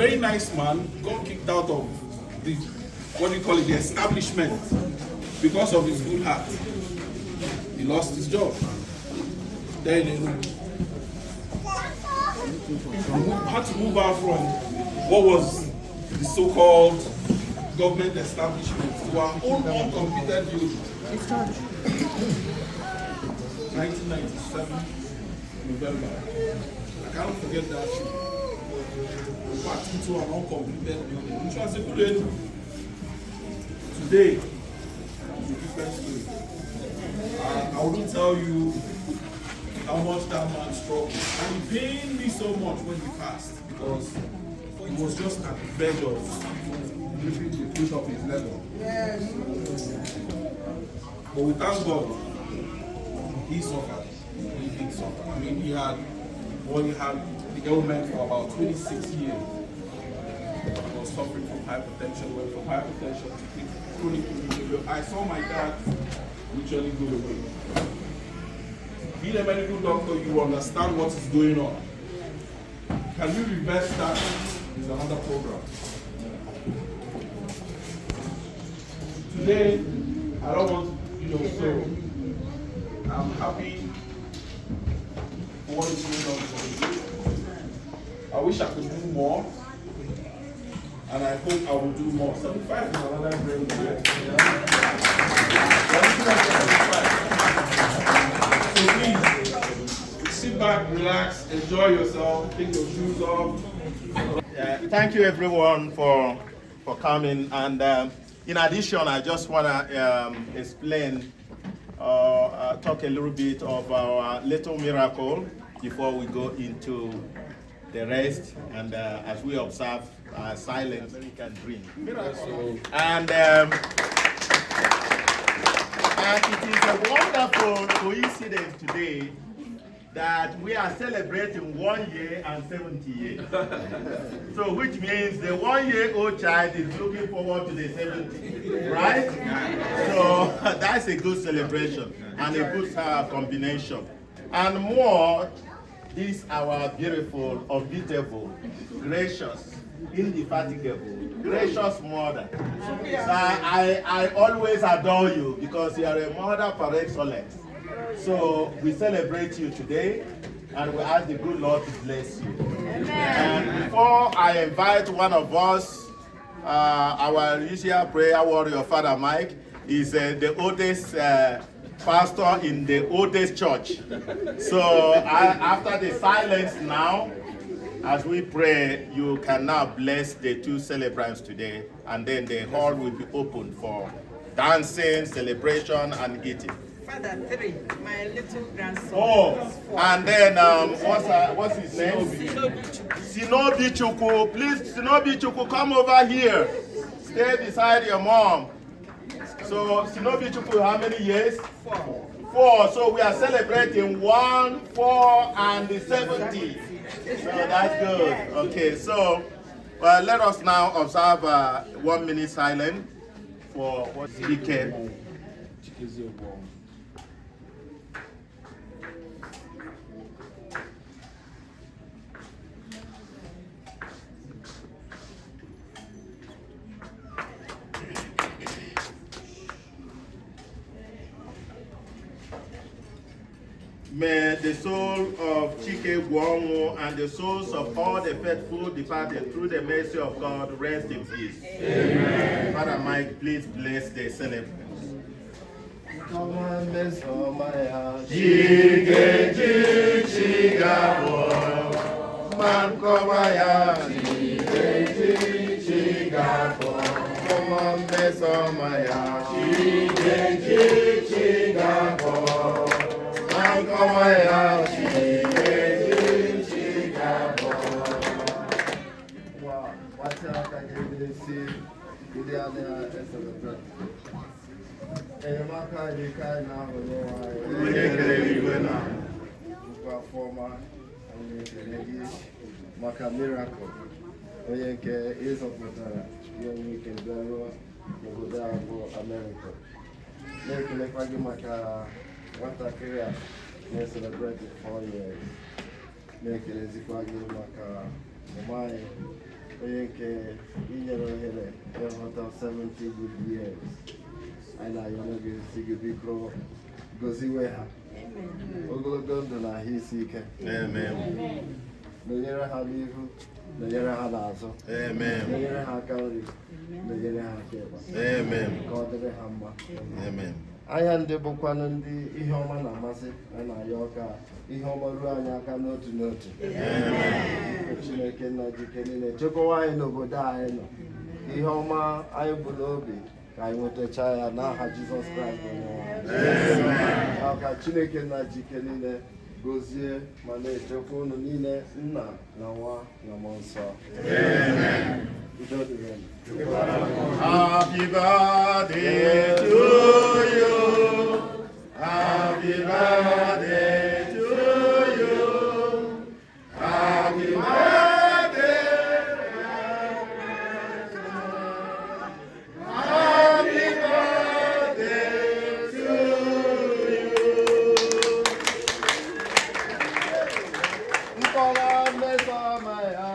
very nice man, got kicked out of the, what do you call it, the establishment because of his good heart. He lost his job. Then he had to move out from what was the so-called government establishment to our own uncompleted building. 1997, November. I can't forget that shit. We packed into an uncompleted building, which was a good end. Today, it's a different story. I wouldn't tell you how much that man struggled. And it pained me so much when he passed, because he was just at the verge of reaching the fruit of his level. Yes. But we thank God, he suffered. He did suffer. I mean, he had the ailment for about 26 years. He was suffering from hypertension, went from hypertension to chronic kidney failure. I saw my dad literally go away. Being a medical doctor, you understand what is going on. Can we reverse that? Is another program. Today, I don't want, so I'm happy for what is going on for you. I wish I could do more, and I hope I will do more. 75 is another great year. So please, sit back, relax, enjoy yourself, take your shoes off. Thank you everyone for coming. And in addition, I just want to explain, talk a little bit of our little miracle before we go into the rest, and as we observe silent American dream. And it is a wonderful coincidence today that we are celebrating 1 year and 70 years. So which means the 1-year-old child is looking forward to the 70, right? So that's a good celebration and a good combination. And more, this our beautiful, unbeatable, gracious, indefatigable, gracious mother. So I always adore you because you are a mother par excellence. So we celebrate you today, and we ask the good Lord to bless you. Amen. And before I invite one of us, our usual prayer warrior, Father Mike, is the oldest pastor in the oldest church. So after the silence now, as we pray, you can now bless the two celebrants today, and then the hall will be open for dancing, celebration, and eating. Father 3, my little grandson. Oh, and then what's his name? Sinobi Chukwu. Please, Sinobi Chukwu, come over here. Stay beside your mom. So, Sinobi Chukwu, how many years? 4. 4. So we are celebrating 1, 4, and the 70. So that's good. Okay, so let us now observe 1 minute silence for what's Egwuonwu. May the soul of Egwuonwu and the souls of all the faithful departed through the mercy of God rest in peace. Amen. Father Mike, please bless the celebrants. Come on, bless all my house. Man, come on, bless all my house. Wow, what's up? I can see you there as a Nwamaka, you can now former maka miracle. Onye nke ịzọpụtara ya onye ike bịaruo n'obodo a bụ America. Na-ekelekwa gị maka nwatakịrị a na-celebrate 4 years. Na-ekelezikwa gị maka mama anyị que in 70 good years. And I want to see you be grow. Go see where. Ogologo ndụ na ahụ isi ike. Menyere ha n'ihu, menyere ha n'azụ. Menyere ha aka nri, menyere ha aka ịgba. Ka ọ dịrị ha mma. Anya ndị bụkwanụ ndị ihe ọma na-amasị na-ayọ ọka ihe ọma ruo anyị aka n'otu n'otu. Chineke nna jike niile chekwawa anyị n'obodo anyị nọ. Ihe ọma anyị bụ n'obi ka anyị nwetacha ya n'aha Jizọs Kraịst onye nwe. Ka Chineke nna jike niile gozie ma na-echekwa unu niile nna na nwa na mmụọ nsọ. Udo dịrị unu. Happy birthday to you. Happy birthday to you. Happy birthday. Happy birthday to you. Nkọla mmesoma ya.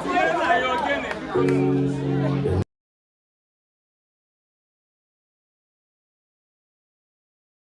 Tiena yo gene.